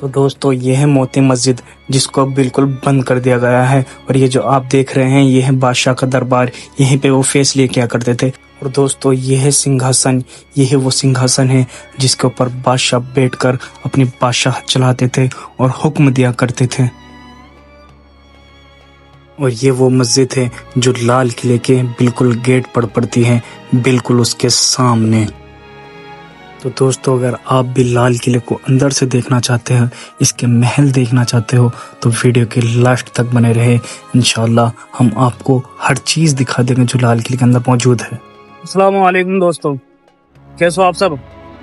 तो दोस्तों ये है मोती मस्जिद, जिसको अब बिल्कुल बंद कर दिया गया है। और ये जो आप देख रहे हैं ये है बादशाह का दरबार, यहीं पे वो फैसले किया करते थे। और दोस्तों ये है सिंहासन, ये है वो सिंहासन है जिसके ऊपर बादशाह बैठकर अपनी बादशाह चलाते थे और हुक्म दिया करते थे। और ये वो मस्जिद है जो लाल किले के बिल्कुल गेट पर पड़ती है, बिल्कुल उसके सामने। तो दोस्तों अगर आप भी लाल किले को अंदर से देखना चाहते हैं, इसके महल देखना चाहते हो, तो वीडियो के लास्ट तक बने रहे। इंशाल्लाह हम आपको हर चीज़ दिखा देंगे जो लाल किले के अंदर मौजूद है। अस्सलाम वालेकुम दोस्तों, कैसे हो आप सब?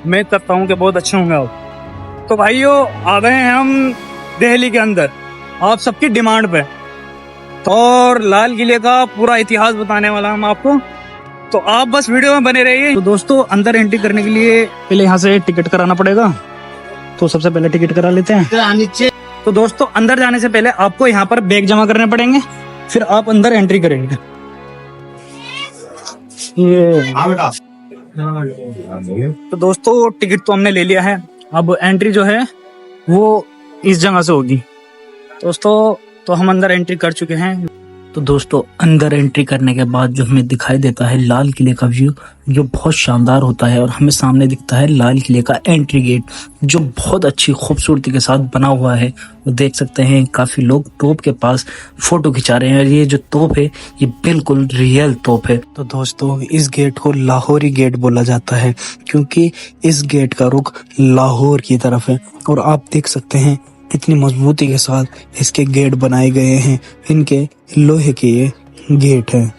उम्मीद करता हूँ कि बहुत अच्छे होंगे आप। तो भाइयों आ गए हैं हम दिल्ली के अंदर आप सबकी डिमांड पे, और लाल किले का पूरा इतिहास बताने वाला हम आपको, तो आप बस वीडियो में बने रहिए। तो दोस्तों अंदर एंट्री करने के लिए पहले यहाँ से टिकट कराना पड़ेगा, तो सबसे पहले टिकट करा लेते हैं। तो दोस्तों अंदर जाने से पहले आपको यहाँ पर बैग जमा करने पड़ेंगे, फिर आप अंदर एंट्री करेंगे। ये तो दोस्तों टिकट तो हमने ले लिया है, अब एंट्री जो है वो इस जगह से होगी। दोस्तों तो हम अंदर एंट्री कर चुके हैं। तो दोस्तों अंदर एंट्री करने के बाद जो हमें दिखाई देता है लाल किले का व्यू, जो बहुत शानदार होता है। और हमें सामने दिखता है लाल किले का एंट्री गेट, जो बहुत अच्छी खूबसूरती के साथ बना हुआ है। वो देख सकते हैं काफी लोग तोप के पास फोटो खिंचा रहे हैं, और ये जो तोप है ये बिल्कुल रियल तोप है। तो दोस्तों इस गेट को लाहौरी गेट बोला जाता है, क्योंकि इस गेट का रुख लाहौर की तरफ है। और आप देख सकते हैं कितनी मजबूती के साथ इसके गेट बनाए गए हैं, इनके लोहे के ये गेट हैं।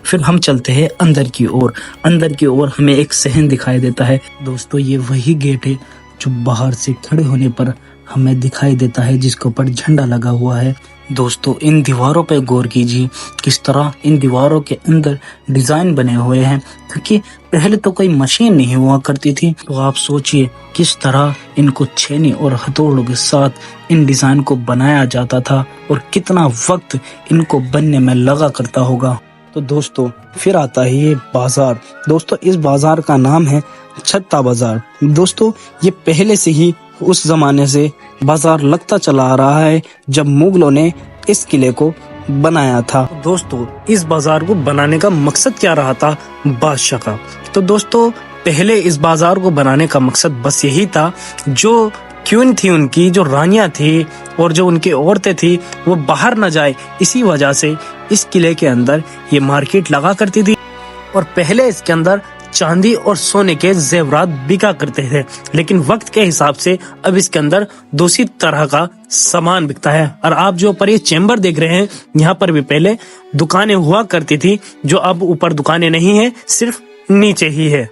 फिर हम चलते हैं अंदर की ओर। अंदर की ओर हमें एक सहन दिखाई देता है। दोस्तों ये वही गेट है जो बाहर से खड़े होने पर हमें दिखाई देता है, जिसके ऊपर झंडा लगा हुआ है। दोस्तों इन दीवारों पर गौर कीजिए, किस तरह इन दीवारों के अंदर डिजाइन बने हुए हैं, क्योंकि पहले तो कोई मशीन नहीं हुआ करती थी। तो आप सोचिए किस तरह इनको छेनी और हथौड़ों के साथ इन डिजाइन को बनाया जाता था, और कितना वक्त इनको बनने में लगा करता होगा। तो दोस्तों फिर आता है ये बाजार। दोस्तों इस बाजार का नाम है छत्ता बाजार। दोस्तों ये पहले से ही उस जमाने से बाजार लगता चला आ रहा है जब मुगलों ने इस किले को बनाया था। दोस्तों इस बाजार को बनाने का मकसद क्या रहा था बादशाह का? तो दोस्तों पहले इस बाजार को बनाने का मकसद बस यही था, जो क्वीन थी उनकी, जो रानियां थी और जो उनकी औरतें थी, वो बाहर न जाए, इसी वजह से इस किले के अंदर ये मार्केट लगा करती थी। और पहले इसके अंदर चांदी और सोने के जेवरात बिका करते थे, लेकिन वक्त के हिसाब से अब इसके अंदर दूसरी तरह का सामान बिकता है। और आप जो ऊपर ये चेम्बर देख रहे हैं, यहाँ पर भी पहले दुकानें हुआ करती थी, जो अब ऊपर दुकानें नहीं है, सिर्फ नीचे ही है।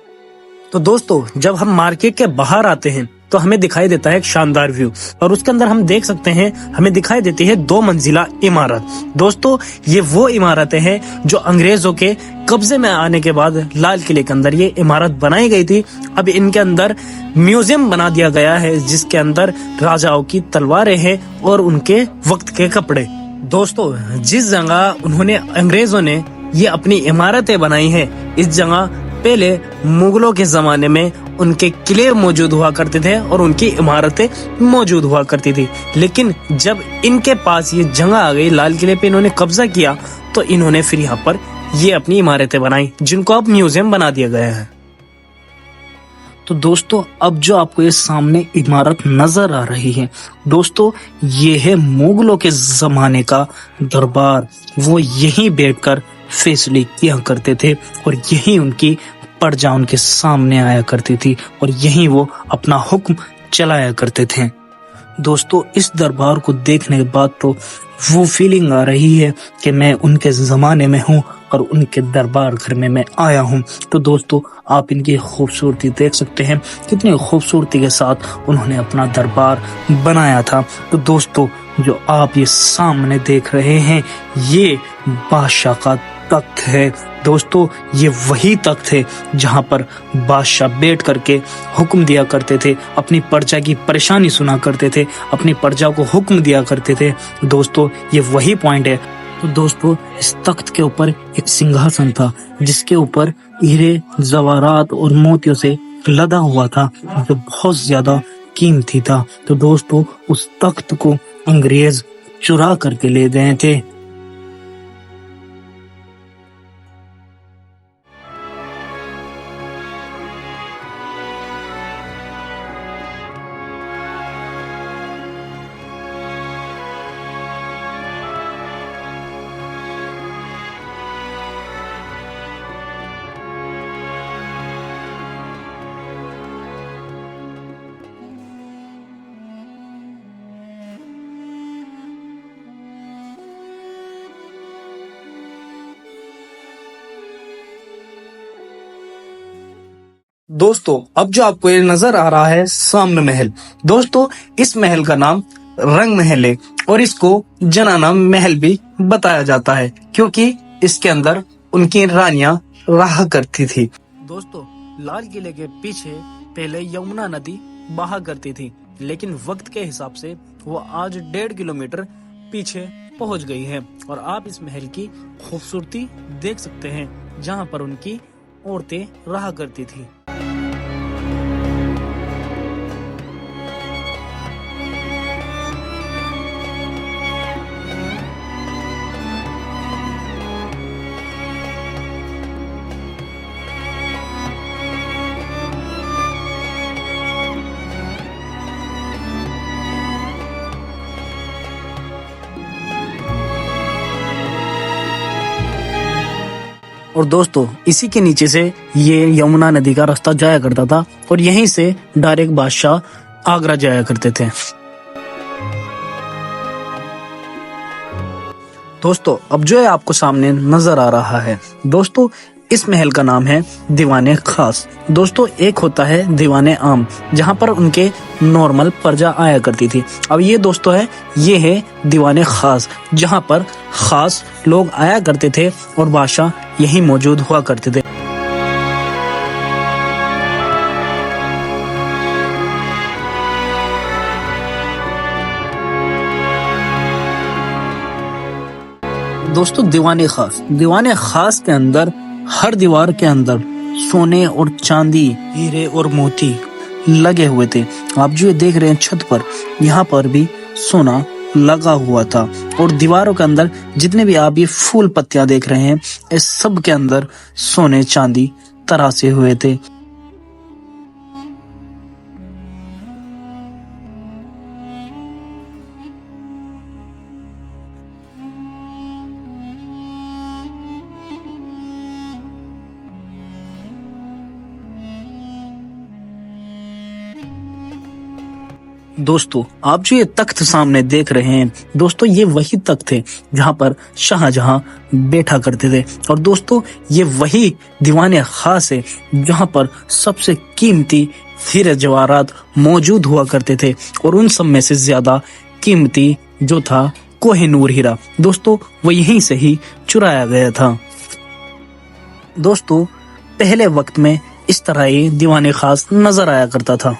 तो दोस्तों जब हम मार्केट के बाहर आते हैं तो हमें दिखाई देता है एक शानदार व्यू, और उसके अंदर हम देख सकते हैं हमें दिखाई देती है 2 मंजिला इमारत। दोस्तों ये वो इमारतें हैं जो अंग्रेजों के कब्जे में आने के बाद लाल किले के अंदर ये इमारत बनाई गई थी। अब इनके अंदर म्यूजियम बना दिया गया है, जिसके अंदर राजाओं की तलवारें हैं और उनके वक्त के कपड़े। दोस्तों जिस जगह उन्होंने अंग्रेजों ने ये अपनी इमारतें बनाई हैं, इस जगह पहले मुगलों के जमाने में उनके किले मौजूद हुआ करते थे और उनकी इमारतें मौजूद हुआ करती थी। लेकिन जब इनके पास ये जगह आ गई, लाल किले पे इन्होंने कब्जा किया, तो इन्होंने फिर यहाँ पर ये अपनी इमारतें बनाई, जिनको अब म्यूजियम बना दिया गया है। तो दोस्तों अब जो आपको ये सामने इमारत नजर आ रही है, दोस्तों ये है मुगलों के जमाने का दरबार। वो यहीं बैठकर फैसले किया करते थे, और यहीं उनकी प्रजा उनके सामने आया करती थी, और यहीं वो अपना हुक्म चलाया करते थे। दोस्तों इस दरबार को देखने के बाद तो वो फीलिंग आ रही है कि मैं उनके जमाने में हूँ और उनके दरबार घर में मैं आया हूँ। तो दोस्तों आप इनकी खूबसूरती देख सकते हैं, कितनी खूबसूरती के साथ उन्होंने अपना दरबार बनाया था। तो दोस्तों जो आप ये सामने देख रहे हैं, ये बादशाह का तख्त है। दोस्तों ये वही तख्त है जहाँ पर बादशाह बैठ करके हुक्म दिया करते थे, अपनी प्रजा की परेशानी सुना करते थे, अपनी प्रजा को हुक्म दिया करते थे। दोस्तों ये वही पॉइंट है। तो दोस्तों इस तख्त के ऊपर एक सिंहासन था, जिसके ऊपर हीरे जवाहरात और मोतियों से लदा हुआ था जो बहुत ज्यादा कीमती था। तो दोस्तों उस तख्त को अंग्रेज चुरा करके ले गए थे। दोस्तों अब जो आपको ये नजर आ रहा है सामने महल, दोस्तों इस महल का नाम रंग महल है और इसको जनाना महल भी बताया जाता है क्योंकि इसके अंदर उनकी रानियां रहा करती थी। दोस्तों लाल किले के पीछे पहले यमुना नदी बहा करती थी, लेकिन वक्त के हिसाब से वो आज 1.5 किलोमीटर पीछे पहुंच गई है और आप इस महल की खूबसूरती देख सकते हैं जहां पर उनकी औरतें रहा करती थी। और दोस्तों इसी के नीचे से ये यमुना नदी का रास्ता जाया करता था और यहीं से डायरेक्ट बादशाह आगरा जाया करते थे। दोस्तों अब जो है आपको सामने नजर आ रहा है, दोस्तों इस महल का नाम है दीवाने खास। दोस्तों एक होता है दीवाने आम जहां पर उनके नॉर्मल प्रजा आया करती थी। अब ये दोस्तों है, ये है दीवाने खास जहां पर खास लोग आया करते थे और बादशाह यहीं मौजूद हुआ करते थे। दोस्तों दीवाने खास के अंदर हर दीवार के अंदर सोने और चांदी, हीरे और मोती लगे हुए थे। आप जो ये देख रहे हैं छत पर, यहाँ पर भी सोना लगा हुआ था और दीवारों के अंदर जितने भी आप ये फूल पत्तियां देख रहे हैं, इस सब के अंदर सोने चांदी तरासे हुए थे। दोस्तों आप जो ये तख्त सामने देख रहे हैं, दोस्तों ये वही तख्त है जहां पर शाहजहां बैठा करते थे और दोस्तों ये वही दीवाने खास है जहां पर सबसे कीमती हीरे जवाहरात मौजूद हुआ करते थे और उन सब में से ज्यादा कीमती जो था कोहिनूर हीरा, दोस्तों वो यहीं से ही चुराया गया था। दोस्तों पहले वक्त में इस तरह ही दीवाने खास नजर आया करता था।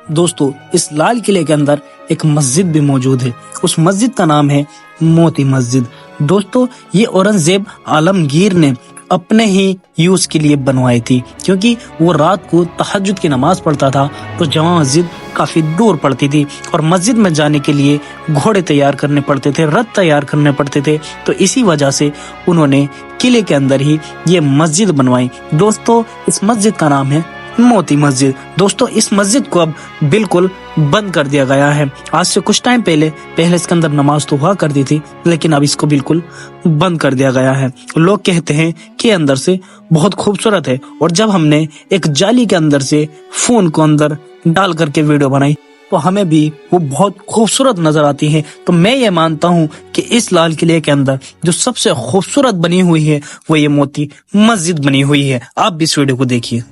दोस्तों इस लाल किले के अंदर एक मस्जिद भी मौजूद है, उस मस्जिद का नाम है मोती मस्जिद। दोस्तों ये औरंगजेब आलमगीर ने अपने ही यूज के लिए बनवाई थी क्योंकि वो रात को तहज्जुद की नमाज पढ़ता था तो जमा मस्जिद काफी दूर पड़ती थी और मस्जिद में जाने के लिए घोड़े तैयार करने पड़ते थे, रथ तैयार करने पड़ते थे, तो इसी वजह से उन्होंने किले के अंदर ही ये मस्जिद बनवाई। दोस्तों इस मस्जिद का नाम है मोती मस्जिद। दोस्तों इस मस्जिद को अब बिल्कुल बंद कर दिया गया है। आज से कुछ टाइम पहले इसके अंदर नमाज तो हुआ करती थी, लेकिन अब इसको बिल्कुल बंद कर दिया गया है। लोग कहते हैं कि अंदर से बहुत खूबसूरत है और जब हमने एक जाली के अंदर से फोन को अंदर डाल करके वीडियो बनाई तो हमें भी वो बहुत खूबसूरत नजर आती है। तो मैं ये मानता हूँ कि इस लाल किले के अंदर जो सबसे खूबसूरत बनी हुई है वो ये मोती मस्जिद बनी हुई है। आप भी इस वीडियो को देखिए।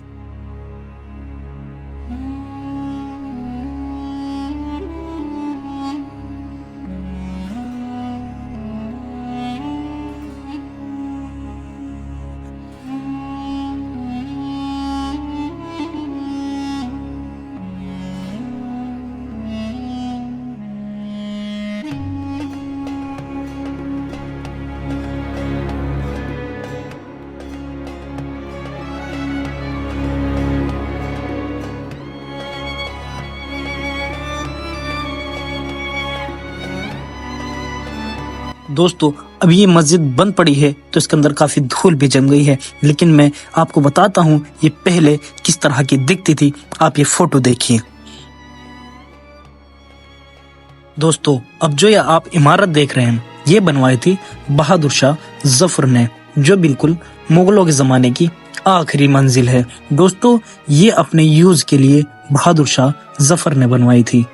दोस्तों अब ये मस्जिद बंद पड़ी है तो इसके अंदर काफी धूल भी जम गई है, लेकिन मैं आपको बताता हूँ ये पहले किस तरह की दिखती थी। आप ये फोटो देखिए। दोस्तों अब जो ये आप इमारत देख रहे हैं ये बनवाई थी बहादुर शाह जफर ने, जो बिल्कुल मुगलों के जमाने की आखिरी मंजिल है। दोस्तों ये अपने यूज के लिए बहादुर शाह जफर ने बनवाई थी।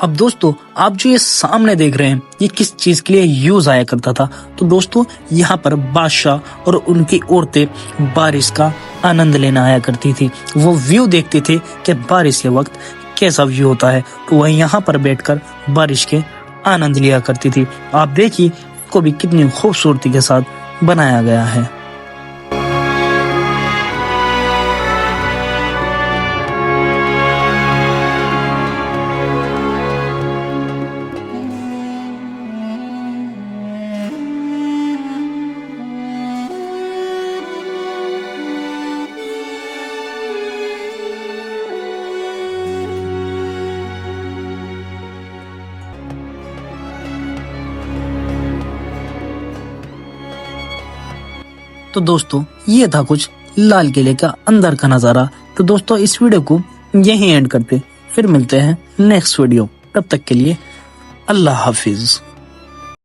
अब दोस्तों आप जो ये सामने देख रहे हैं ये किस चीज के लिए यूज आया करता था, तो दोस्तों यहाँ पर बादशाह और उनकी औरतें बारिश का आनंद लेना आया करती थी। वो व्यू देखते थे कि बारिश के वक्त कैसा व्यू होता है, तो वह यहाँ पर बैठकर बारिश के आनंद लिया करती थी। आप देखिए को भी कितनी खूबसूरती के साथ बनाया गया है। तो दोस्तों ये था कुछ लाल किले का अंदर का नजारा। तो दोस्तों इस वीडियो को यहीं एंड करते, फिर मिलते हैं नेक्स्ट वीडियो। तब तक के लिए अल्लाह हाफिज।